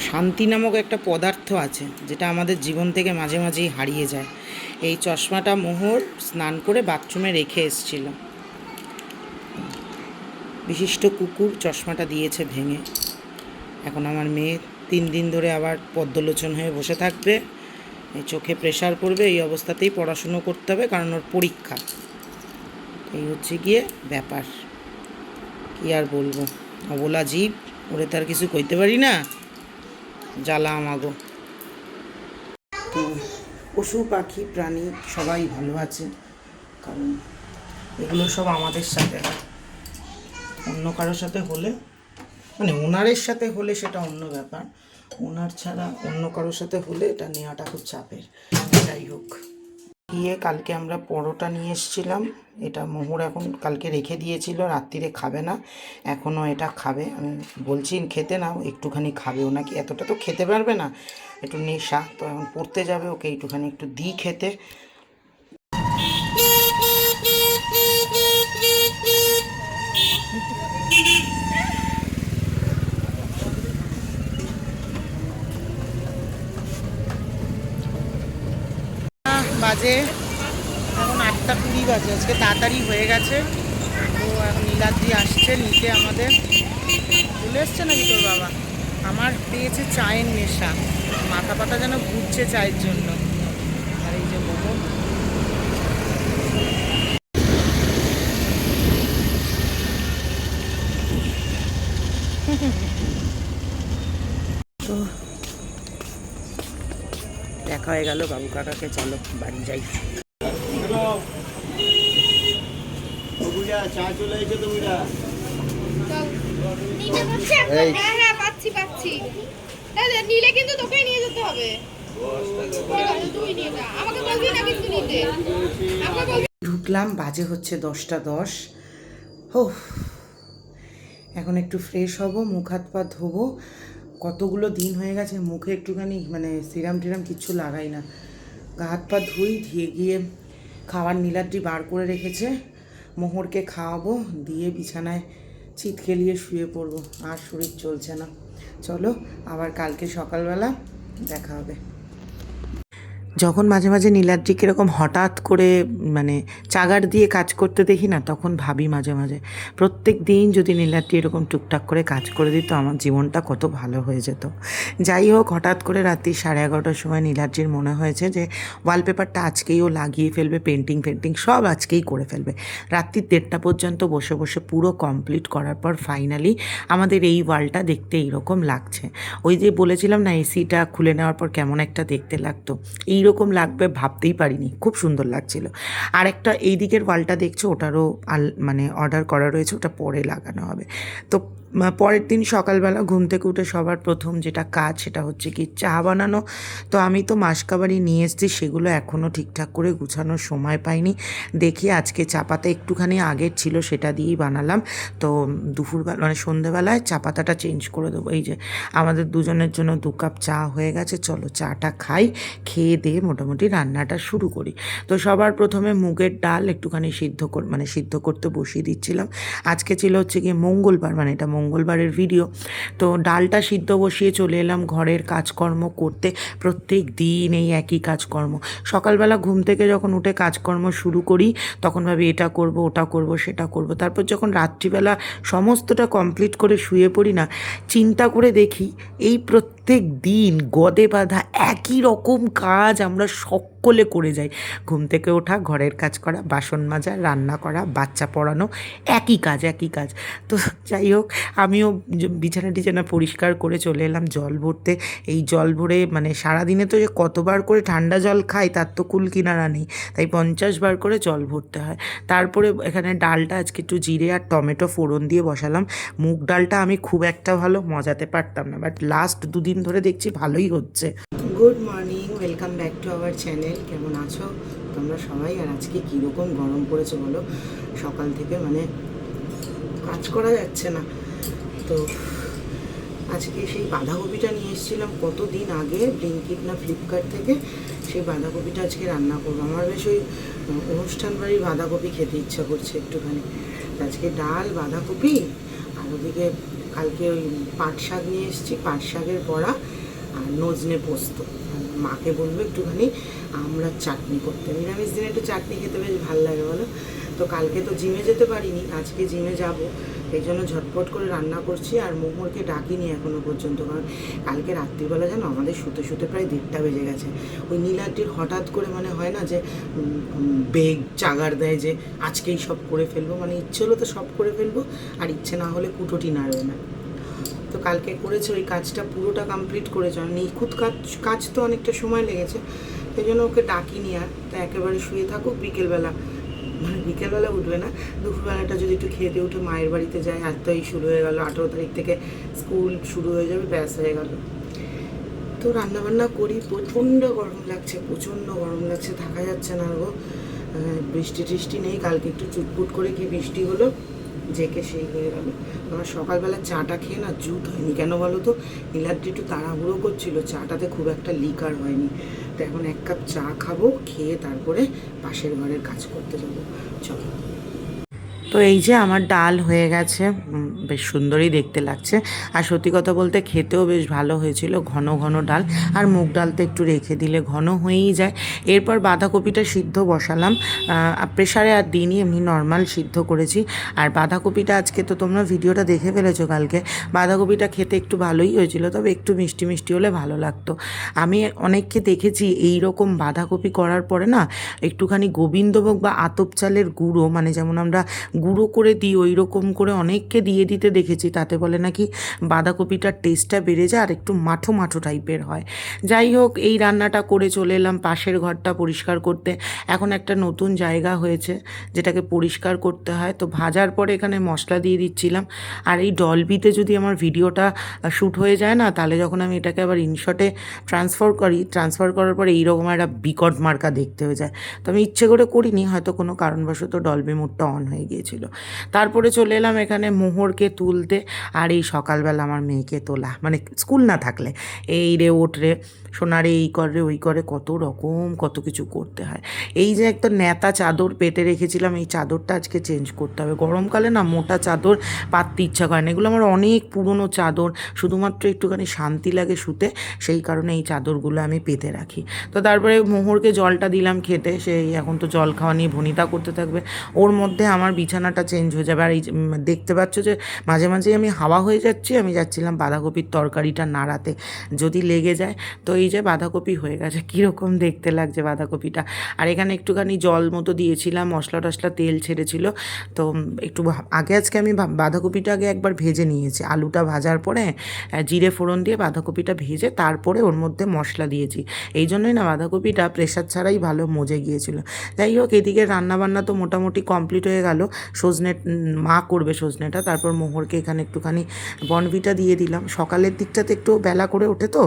শান্তি নামক একটা পদার্থ আছে যেটা আমাদের জীবন থেকে মাঝে মাঝেই হারিয়ে যায়। এই চশমাটা মোহর স্নান করে বাথরুমে রেখে এসেছিল। বিশিষ্ট কুকুর চশমাটা দিয়েছে ভেঙে। এখন আমার মেয়ে 3 দিন ধরে আবার পদ্মলোচন হয়ে বসে থাকবে, এই চোখে প্রেশার পড়বে, এই অবস্থাতেই পড়াশুনো করতে হবে কারণ ওর পরীক্ষা। এই হচ্ছে গিয়ে ব্যাপার, কি আর বলবো। অবলা জীব, ওরে তার কিছু কইতে পারি না, জ্বালা আমাগো। তো পশু পাখি প্রাণী সবাই ভালো আছে, কারণ এগুলো সব আমাদের সাথে। অন্য কারোর সাথে হলে, মানে ওনারের সাথে হলে সেটা অন্য ব্যাপার, ওনার ছাড়া অন্য কারোর সাথে হলে এটা নেওয়াটা খুব চাপের। যাই হোক, গিয়ে কালকে আমরা পরোটা নিয়ে এসেছিলাম। এটা মোহর এখন কালকে রেখে দিয়েছিল, রাত্রিরে খাবে না, এখনও এটা খাবে। আমি বলছি খেতে নাও, একটুখানি খাবে। ও নাকি এতটা তো খেতে পারবে না, একটু নেশা তো, এখন পড়তে যাবে, ওকে একটুখানি একটু দিই খেতে। বাজে এখন 8টা 20 বাজে, আজকে তাড়াতাড়ি হয়ে গেছে। তো এখন নীলাদ্রি আসছে নিতে আমাদের। চলে এসছে নাকি তোর বাবা? আমার পেয়েছে চায়ের নেশা, মাথা পাতা যেন ঘুরছে চায়ের জন্য। আর এই যে মোমো, তো দেখা হয়ে গেল বাবু কাকাকে, চলো বাড়ি যাই। চা চলে এসে তুমি নিলে কিন্তু তোকে নিয়ে যেতে হবে। ঢুকলাম, বাজে হচ্ছে 10টা 10। ও, এখন একটু ফ্রেশ হব, মুখ হাত পা ধোবো। কতগুলো দিন হয়ে গেছে মুখে একটুখানি মানে সিরাম টিরাম কিচ্ছু লাগাই না। গা হাত পা ধুয়ে গিয়ে খাওয়ার নীলাদ্রি বার করে রেখেছে, মোহরকে খাওয়াবো, দিয়ে বিছানায় চিৎ খেলিয়ে শুয়ে পড়বো। আর শরীর চলছে না। চলো আবার কালকে সকালবেলা দেখা হবে। যখন মাঝে মাঝে নীলাদ্রিকে এরকম হঠাৎ করে মানে চাগার দিয়ে কাজ করতে দেখি না, তখন ভাবি মাঝে মাঝে প্রত্যেক দিন যদি নীলাদ্রি এরকম টুকটাক করে কাজ করে দিত, আমার জীবনটা কত ভালো হয়ে যেত। যাই হোক, হঠাৎ করে রাত্রি 11:30টার সময় নীলাদ্রির মনে হয়েছে যে ওয়ালপেপারটা আজকেই ও লাগিয়ে ফেলবে, পেন্টিং সব আজকেই করে ফেলবে। রাত্রি 1:30 পর্যন্ত বসে বসে পুরো কমপ্লিট করার পর ফাইনালি আমাদের এই ওয়ালটা দেখতে এইরকম লাগছে। ওই যে বলেছিলাম না, এসিটা খুলে নেওয়ার পর কেমন একটা দেখতে লাগতো, এইরকম লাগবে ভাবতেই পারিনি, খুব সুন্দর লাগছিল। আর একটা এই দিকের ওয়ালটা দেখছো, ওটারও মানে অর্ডার করা রয়েছে, ওটা পরে লাগানো হবে। তো পরের দিন সকালবেলা ঘুম থেকে উঠে সবার প্রথম যেটা কাজ সেটা হচ্ছে কি চা বানানো। তো আমি তো মাসকাবারি নিয়ে এসেছি, সেগুলো এখনও ঠিকঠাক করে গুছানোর সময় পাইনি। দেখি আজকে চা পাতা একটুখানি আগের ছিল, সেটা দিয়েই বানালাম। তো দুপুরবেলা মানে সন্ধেবেলায় চা পাতাটা চেঞ্জ করে দেবো। এই যে আমাদের দুজনের জন্য 2 কাপ চা হয়ে গেছে, চলো চাটা খাই, খেয়ে দিয়ে মোটামুটি রান্নাটা শুরু করি। তো সবার প্রথমে মুগের ডাল একটুখানি সিদ্ধ করতে বসিয়ে দিচ্ছিলাম। আজকে ছিল হচ্ছে গিয়ে মঙ্গলবার, মানে এটা মঙ্গলবারের ভিডিও। তো ডালটা সিদ্ধ বসিয়ে চলে এলাম ঘরের কাজকর্ম করতে। প্রত্যেক দিন এই একই কাজকর্ম। সকালবেলা ঘুম থেকে যখন উঠে কাজকর্ম শুরু করি, তখন ভাবি এটা করব, ওটা করব, সেটা করব। তারপর যখন রাত্রিবেলা সমস্তটা কমপ্লিট করে শুয়ে পড়ি না, চিন্তা করে দেখি এই প্রত্যেক দিন গদে বাঁধা একই রকম কাজ আমরা সকলে করে যাই। ঘুম থেকে ওঠা, ঘরের কাজ করা, বাসন মাজা, রান্না করা, বাচ্চা পড়ানো, একই কাজ। তো যাই হোক, আমিও বিছানা টিছানা পরিষ্কার করে চলে এলাম জল ভরতে। এই জল ভরে মানে সারাদিনে তো যে কতবার করে ঠান্ডা জল খাই তার তো কুল কিনারা নেই, তাই 50 বার করে জল ভরতে হয়। তারপরে এখানে ডালটা আজকে একটু জিরে আর টমেটো ফোড়ন দিয়ে বসালাম। মুগ ডালটা আমি খুব একটা ভালো মজাতে পারতাম না, বাট লাস্ট 2 দিন ধরে দেখছি ভালোই হচ্ছে। Good morning, welcome back to our channel. কেমন আছো তোমরা সবাই? আর আজকে কীরকম গরম পড়েছে বলো, সকাল থেকে মানে কাজ করা যাচ্ছে না। তো আজকে সেই বাঁধাকপিটা নিয়ে এসেছিলাম কতদিন আগে ব্লিঙ্কিট না ফ্লিপকার্ট থেকে, সেই বাঁধাকপিটা আজকে রান্না করবো। আমার বেশ ওই অনুষ্ঠান বাড়ির বাঁধাকপি খেতে ইচ্ছা করছে একটুখানি। আজকে ডাল, বাঁধাকপি, আর ওদিকে কালকে ওই পাট শাক নিয়ে এসেছি, পাট শাকের বড়া আর নজনে পোস্ত। মাকে বলবো একটুখানি আমরা চাটনি করতে, নিরামিষ দিনে একটু চাটনি খেতে বেশ ভালো লাগে বলো। তো কালকে তো জিমে যেতে পারিনি, আজকে জিমে যাব, এই জন্য ঝটপট করে রান্না করছি। আর মোহরকে ডাকিনি এখনও পর্যন্ত, কারণ কালকে রাত্রিবেলা যেন আমাদের শুতে শুতে প্রায় 1:30 বেজে গেছে। ওই নীলাদ্রির হঠাৎ করে মানে হয় না যে বেগ চাগার দেয় যে আজকেই সব করে ফেলবো, মানে ইচ্ছে হলো তো সব করে ফেলবো, আর ইচ্ছে না হলে কুটোটি নাড়বে না। তো কালকে করেছে ওই কাজটা পুরোটা কমপ্লিট করেছে, নিখুঁত কাজ তো অনেকটা সময় লেগেছে, সেই জন্য ওকে ডাকিনি। আর তো একেবারে শুয়ে থাকুক, বিকেলবেলা মানে বিকেলবেলা উঠবে না, দুপুরবেলাটা যদি একটু খেতে উঠে মায়ের বাড়িতে যায়। আর তো এই শুরু হয়ে গেল, 18 তারিখ থেকে স্কুল শুরু হয়ে যাবে, ব্যাস হয়ে গেল। তো রান্নাবান্না করি, প্রচণ্ড গরম লাগছে, প্রচণ্ড গরম লাগছে, থাকা যাচ্ছে না গো। বৃষ্টি টিষ্টি নেই, কালকে একটু চুটপুট করে কি বৃষ্টি হলো, জেকে সেই হয়ে গেল। আমার সকালবেলা চাটা খেয়ে না জুত হয়নি, কেন বলো তো, নীলাদ্রি একটু তাড়াহুড়ো করছিল, চাটাতে খুব একটা লিকার হয়নি। তো এখন 1 কাপ চা খাবো, খেয়ে তারপরে পাশের ঘরের কাজ করতে যাবো। চলো। তো এই যে আমার ডাল হয়ে গেছে, বেশ সুন্দরই দেখতে লাগছে। আর সত্যি কথা বলতে খেতেও বেশ ভালো হয়েছিল, ঘন ঘন ডাল। আর মুগ ডাল তো একটু রেখে দিলে ঘন হয়েই যায়। এরপর বাঁধাকপিটা সিদ্ধ বসালাম, প্রেশারে আর দিইনি, এমনি নর্মাল সিদ্ধ করেছি। আর বাঁধাকপিটা আজকে তো তোমরা ভিডিওটা দেখে ফেলেছো কালকে, বাঁধাকপিটা খেতে একটু ভালোই হয়েছিল, তবে একটু মিষ্টি মিষ্টি হলে ভালো লাগতো। আমি অনেককে দেখেছি এই রকম বাঁধাকপি করার পরে না একটুখানি গোবিন্দভোগ বা আতপ চালের গুঁড়ো, মানে যেমন আমরা গুঁড়ো করে দিই ওই রকম করে অনেককে দিয়ে দিতে দেখেছি, তাতে বলে নাকি বাঁধাকপিটার টেস্টটা বেড়ে যায় আর একটু মাঠো মাঠো টাইপের হয়। যাই হোক, এই রান্নাটা করে চলে এলাম পাশের ঘরটা পরিষ্কার করতে। এখন একটা নতুন জায়গা হয়েছে যেটাকে পরিষ্কার করতে হয়। তো ভাজার পরে এখানে মশলা দিয়ে দিচ্ছিলাম। আর এই ডলবিতে যদি আমার ভিডিওটা শ্যুট হয়ে যায় না, তাহলে যখন আমি এটাকে আবার ইনশটে ট্রান্সফার করার পরে এইরকম একটা বিকট মার্কা দেখতে হয়ে যায়। তো আমি ইচ্ছে করে করিনি, হয়তো কোনো কারণবশত ডলবি মোডটা অন হয়ে গিয়েছিল। তারপরে চলে এলাম এখানে মোহরকে তুলতে। আর এই সকালবেলা আমার মেয়েকে তোলা, মানে স্কুল না থাকলে এই রে ওঠ রে সোনারে, এই করে ওই করে, কত রকম কত কিছু করতে হয়। এই যে একটা ন্যাতা চাদর পেতে রেখেছিলাম, এই চাদরটা আজকে চেঞ্জ করতে হবে। গরমকালে না মোটা চাদর পাততে ইচ্ছা করে না, এগুলো আমার অনেক পুরনো চাদর, শুধুমাত্র একটুখানি শান্তি লাগে শুতে, সেই কারণে এই চাদরগুলো আমি পেতে রাখি। তো তারপরে মোহরকে জলটা দিলাম খেতে, সেই এখন তো জল খাওয়া নিয়ে ভনিতা করতে থাকবে, ওর মধ্যে আমার বিছানাটা চেঞ্জ হয়ে যাবে। আর এই দেখতে পাচ্ছ যে মাঝে মাঝেই আমি হাওয়া হয়ে যাচ্ছি, আমি যাচ্ছিলাম বাঁধাকপির তরকারিটা নাড়াতে, যদি লেগে যায়। তো এই যে বাঁধাকপি হয়ে গেছে, কীরকম দেখতে লাগছে বাঁধাকপিটা। আর এখানে একটুখানি জল মতো দিয়েছিলাম, মশলা টশলা তেল ছেড়েছিল। তো একটু আজকে আমি বাঁধাকপিটা একবার ভেজে নিয়েছি, আলুটা ভাজার পরে জিরে ফোড়ন দিয়ে বাঁধাকপিটা ভেজে তারপরে ওর মধ্যে মশলা দিয়েছি। এই জন্যই না বাঁধাকপিটা প্রেশার ছাড়াই ভালো মজে গিয়েছিল। যাই হোক, এদিকে রান্নাবান্না তো মোটামুটি কমপ্লিট হয়ে গেল। সজনে মা করবে সজনেটা, তারপর মোহরকে এখানে একটুখানি বনভিটা দিয়ে দিলাম। সকালের দিকটাতে একটু বেলা করে ওঠে, তো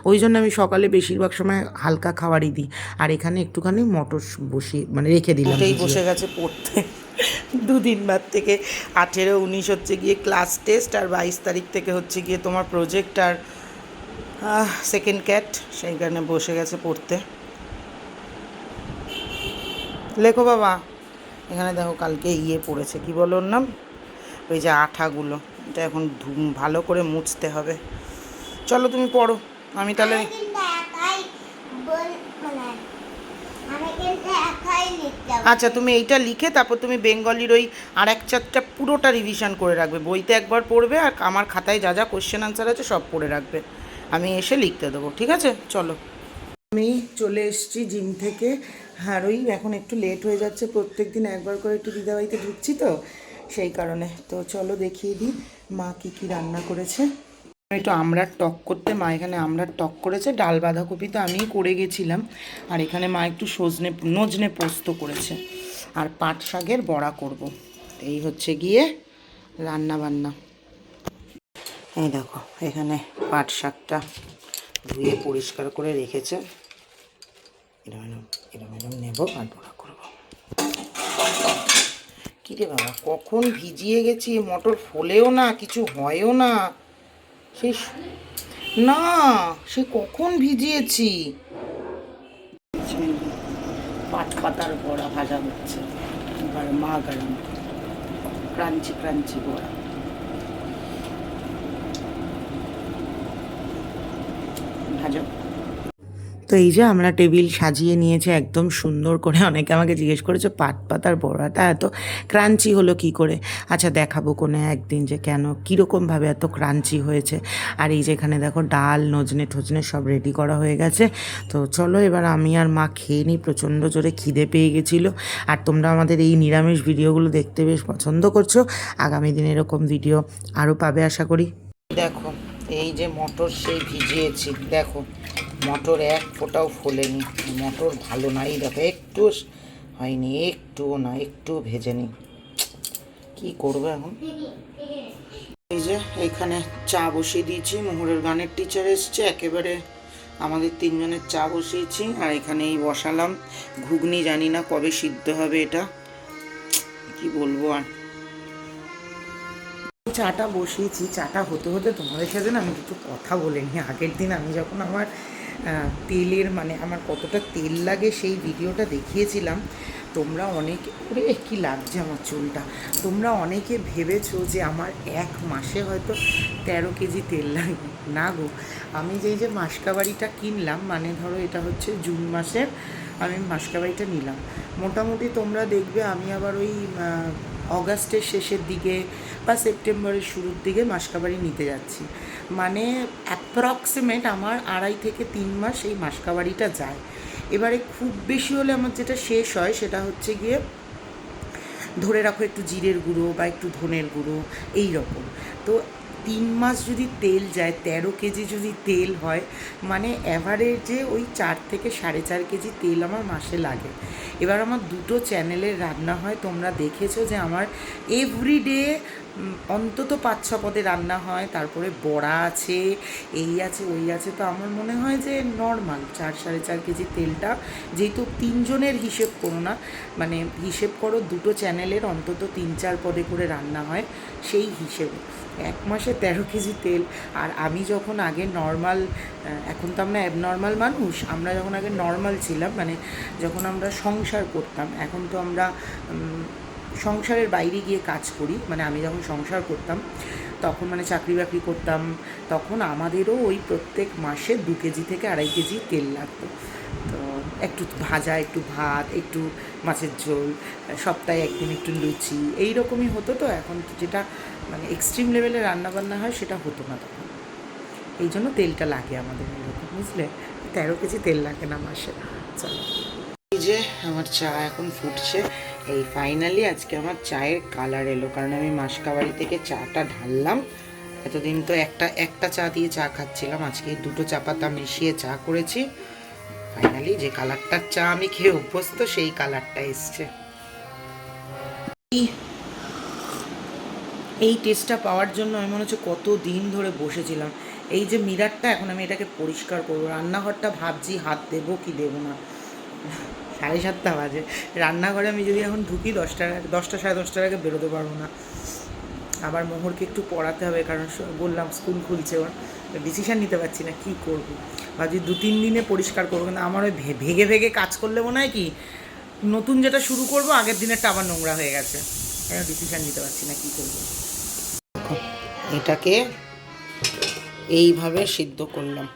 ওই জন্য আমি সকালে বেশিরভাগ সময় হালকা খাবারই দিই। আর এখানে একটুখানি মটর বসিয়ে মানে রেখে দিলাম, এই বসে গেছে পড়তে। 2 দিন বাদ থেকে 18, 19 হচ্ছে গিয়ে ক্লাস টেস্ট, আর 22 তারিখ থেকে হচ্ছে গিয়ে তোমার প্রজেক্ট আর সেকেন্ড ক্যাট, সেই কারণে বসে গেছে পড়তে। লেখো বাবা। এখানে দেখো কালকে পড়েছে, কি বলো ওর নাম, ওই যে আঠাগুলো, এটা এখন ভালো করে মুছতে হবে। চলো তুমি পড়ো, আমি তাহলে আচ্ছা তুমি এইটা লিখে তারপর তুমি বেঙ্গলির ওই আর এক চ্যাপ্টারটা পুরোটা রিভিশন করে রাখবে, বইতে একবার পড়বে আর আমার খাতায় যা যা কোশ্চেন আনসার আছে সব পড়ে রাখবে, আমি এসে লিখতে দেবো, ঠিক আছে? চলো। আমি চলে এসেছি জিম থেকে, আর ওই এখন একটু লেট হয়ে যাচ্ছে, প্রত্যেক দিন একবার করে একটু দিদাবাড়িতে ঢুকছি তো সেই কারণে। তো চলো দেখিয়ে দিই মা কী কী রান্না করেছে। একটু আমড়ার টক করতে, মা এখানে আমড়ার টক করেছে, ডাল বাঁধাকপি তো আমিই করে গেছিলাম, আর এখানে মা একটু নজনে পোস্ত করেছে, আর পাট শাকের বড়া করব। এই হচ্ছে গিয়ে রান্না বান্না। এই দেখো এখানে পাট শাকটা ধুয়ে পরিষ্কার করে রেখেছে, এরম নেব আর বড়া করবো। কী রে বাবা, কখন ভিজিয়ে গেছি, মটর ফোলেও না, কিছু হয়ও না, সেই না সে কখন ভিজিয়েছি। পাট পাতার বড়া ভাজা হচ্ছে, এবার মা গরম ক্রাঞ্চি ক্রাঞ্চি বড়া। যাও। তো এই যে আমরা টেবিল সাজিয়ে নিয়েছি একদম সুন্দর করে। অনেকে আমাকে জিজ্ঞেস করেছে পাট পাতার বড়াটা এত ক্রাঞ্চি হলো কি করে। আচ্ছা দেখাবো কোনো একদিন যে কেন কীরকমভাবে এত ক্রাঞ্চি হয়েছে। আর এই যে এখানে দেখো ডাল নজনে ঠজনে সব রেডি করা হয়ে গেছে। তো চলো এবার আমি আর মা খেয়ে নিই, প্রচণ্ড জোরে খিদে পেয়ে গেছিলো। আর তোমরা আমাদের এই নিরামিষ ভিডিওগুলো দেখতে বেশ পছন্দ করছো, আগামী দিনে এরকম ভিডিও আরও পাবে আশা করি। দেখো এই যে মটর সেই ভিজিয়েছি, দেখো মটর এক ফোঁটাও ফোলেনি, মটর ভালো না। এই দেখো একটু হয়নি, একটুও না, একটু ভেজে নিই, কী করবো এখন। এই যে এইখানে চা বসিয়ে দিয়েছি, মোহরের গানের টিচার এসছে, একেবারে আমাদের তিনজনের চা বসিয়েছি। আর এখানে এই বসালাম ঘুগনি, জানি না কবে সিদ্ধ হবে এটা, কি বলবো। আর চাটা বসিয়েছি, চাটা হতে হতে তোমাদের সাথে না আমি কিছু কথা বলে নিই। আগের দিন আমি যখন আমার তেলের মানে আমার কতটা তেল লাগে সেই ভিডিওটা দেখিয়েছিলাম, তোমরা অনেকে ওরে কী লাগছে আমার চুলটা, তোমরা অনেকে ভেবেছো যে আমার এক মাসে হয়তো 13 কেজি তেল লাগে। না গো, আমি যে মাসকাবাড়িটা কিনলাম, মানে ধরো এটা হচ্ছে জুন মাসের আমি মাসকাবাড়িটা নিলাম, মোটামুটি তোমরা দেখবে আমি আবার ওই অগাস্টের শেষের দিকে বা সেপ্টেম্বরের শুরুর দিকে মাসকাবাড়ি নিতে যাচ্ছি। মানে অ্যাপ্রক্সিমেট আমার 2.5 থেকে 3 মাস এই মাসকাবাড়িটা যায়। এবারে খুব বেশি হলে আমার যেটা শেষ হয় সেটা হচ্ছে গিয়ে ধরে রাখো একটু জিরের গুঁড়ো বা একটু ধনের গুঁড়ো এই রকম। তো 3 মাস যদি তেল যায়, 13 কেজি যদি তেল হয়, মানে অ্যাভারেজে ওই 4 থেকে 4.5 কেজি তেল আমার মাসে লাগে। এবার আমার দুটো চ্যানেলের রান্না হয়, তোমরা দেখেছো যে আমার এভরিডে অন্তত 5-6 পদে রান্না হয়, তারপরে বড়া আছে, এই আছে ওই আছে। তো আমার মনে হয় যে নর্মাল 4-4.5 কেজি তেলটা, যেহেতু 3 জনের হিসেব করো না, মানে হিসেব করো দুটো চ্যানেলের অন্তত 3-4 পদে করে রান্না হয়, সেই হিসেবে 1 মাসে 13 কেজি তেল। আর আমি যখন আগে নর্মাল, এখন তো আমরা অ্যাবনর্মাল মানুষ, আমরা যখন আগে নর্মাল ছিলাম, মানে যখন আমরা সংসার করতাম, এখন তো আমরা সংসারের বাইরে গিয়ে কাজ করি, মানে আমি যখন সংসার করতাম তখন মানে চাকরি বাকরি করতাম, তখন আমাদেরও ওই প্রত্যেক মাসে 2 কেজি থেকে 2.5 কেজি তেল লাগতো। তো একটু ভাজা, একটু ভাত, একটু মাছের ঝোল, সপ্তাহে একদিন একটু লুচি, এই রকমই হতো। তো এখন যেটা মানে এক্সট্রিম লেভেলে রান্নাবান্না হয় সেটা হতো না তখন, এই জন্য তেলটা লাগে আমাদের এরকম, বুঝলে। 13 কেজি তেল লাগে না মাসে। চলো এই যে আমার চা এখন ফুটছে, এই ফাইনালি আজকে আমার চায়ের কালার এলো, কারণ আমি মাসকাবাড়ি থেকে চাটা ঢাললাম। এতদিন তো একটা চা দিয়ে চা খাচ্ছিলাম, আজকে 2টো চা পাতা মিশিয়ে চা করেছি। ফাইনালি যে কালারটার চা আমি খেয়ে অভ্যস্ত সেই কালারটা এসছে। এই টেস্টটা পাওয়ার জন্য আমি মনে হচ্ছে কত দিন ধরে বসেছিলাম। এই যে মিরারটা, এখন আমি এটাকে পরিষ্কার করবো। রান্নাঘরটা ভাবছি হাত দেবো কি দেবো না, 7:30 বাজে। রান্নাঘরে আমি যদি এখন ঢুকি 10টা 10:30টার আগে বেরোতে পারবো না। আবার মোহরকে একটু পড়াতে হবে, কারণ বললাম স্কুল খুলছে, ওর ডিসিশান নিতে পারছি না কী করবো। ভাবছি 2-3 দিনে পরিষ্কার করবো, কিন্তু আমার ওই ভেগে ভেগে কাজ করলে মনে হয় কি নতুন যেটা শুরু করবো আগের দিনেরটা আবার নোংরা হয়ে গেছে, ডিসিশান নিতে পারছি না কী করবো। এটাকে এইভাবে সিদ্ধ করলাম,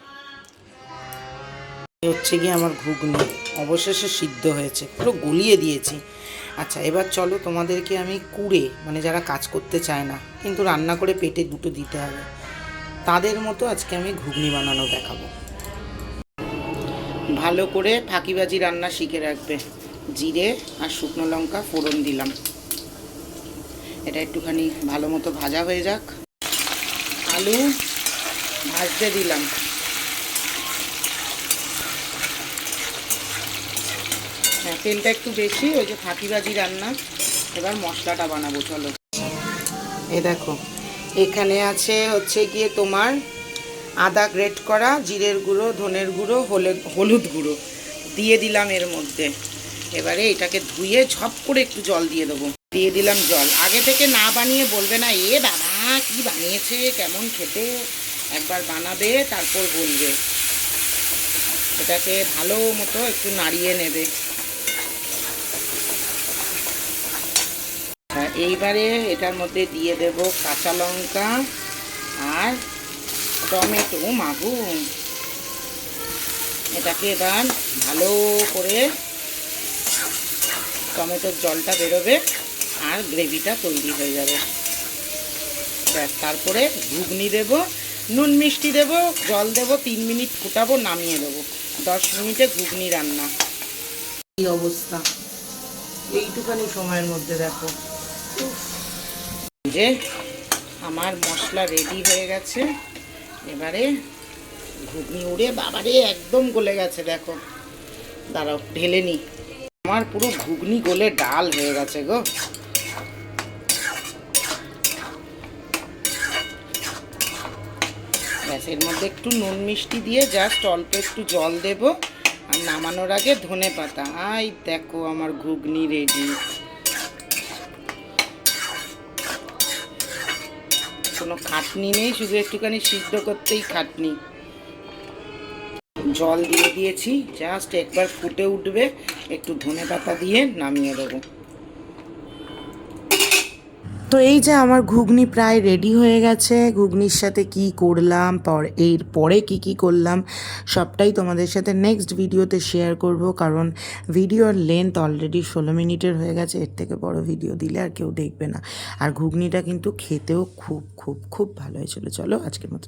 হচ্ছে গিয়ে আমার ঘুগনি অবশেষে সিদ্ধ হয়েছে, পুরো গলিয়ে দিয়েছি। আচ্ছা এবার চলো তোমাদেরকে আমি কুড়ে, মানে যারা কাজ করতে চায় না কিন্তু রান্না করে পেটে দুটো দিতে হবে, তাদের মতো আজকে আমি ঘুগনি বানানো দেখাবো। ভালো করে ফাঁকিবাজি রান্না শিখে রাখবে। জিরে আর শুকনো লঙ্কা ফোড়ন দিলাম, এটা একটুখানি ভালো মতো ভাজা হয়ে যাক। আলু ভাজতে দিলাম, হ্যাঁ তেলটা একটু বেশি, ওই যে ফাঁকিবাজি রান্না। এবার মশলাটা বানাবো, চলো। এ দেখো এখানে আছে হচ্ছে গিয়ে তোমার আদা গ্রেট করা, জিরের গুঁড়ো, ধনের গুঁড়ো, হলুদ গুঁড়ো দিয়ে দিলাম এর মধ্যে। এবারে এটাকে ধুয়ে ঝপ করে একটু জল দিয়ে দেবো, দিয়ে দিলাম জল। আগে থেকে না বানিয়ে বলবে না এ বাবা কি বানিয়েছে কেমন খেতে, একবার বানাবে তারপর বলবে। এটাকে ভালো মতো একটু নাড়িয়ে নেবে। এইবারে এটার মধ্যে দিয়ে দেব কাঁচা লঙ্কা আর টমেটো, মাগু এটাকে এবার ভালো করে টমেটোর জলটা বেরোবে আর গ্রেভিটা তৈরি হয়ে যাবে। ব্যাস, তারপরে ঘুগনি দেব, নুন মিষ্টি দেব, জল দেব, 3 মিনিট ফুটাবো, নামিয়ে দেবো। 10 মিনিটে ঘুগনি রান্না। এই অবস্থা, এইটুখানি সময়ের মধ্যে দেখো। যে আমার মশলা রেডি হয়ে গেছে, এবারে ঘুগনি উড়ে বাবারে একদম গলে গেছে দেখো। দাঁড়াও ঢেলে নি, আমার পুরো ঘুগনি গলে ডাল হয়ে গেছে গো। ব্যাস, এর মধ্যে একটু নুন মিষ্টি দিয়ে জাস্ট অল্প একটু জল দেব, আর নামানোর আগে ধনে পাতা। আই দেখো আমার ঘুগনি রেডি। কোনো খাটনি নেই, শুধু একটুখানি সিদ্ধ করতেই খাটনি। জল দিয়ে দিয়েছি, জাস্ট একবার ফুটে উঠবে, একটু ধনে পাতা দিয়ে নামিয়ে দেবো। তো এই যে আমার ঘুগনি প্রায় রেডি হয়ে গেছে। ঘুগনির সাথে কি করলাম, এর পরে কি করলাম সবটাই তোমাদের সাথে নেক্সট ভিডিওতে শেয়ার করব, কারণ ভিডিওর লেন্থ অলরেডি 16 মিনিটের হয়ে গেছে। এর থেকে বড় ভিডিও দিলে আর কেউ দেখবে না। আর ঘুগনিটা কিন্তু খেতেও খুব খুব খুব ভালো হয়েছিল। চলো আজকের মতো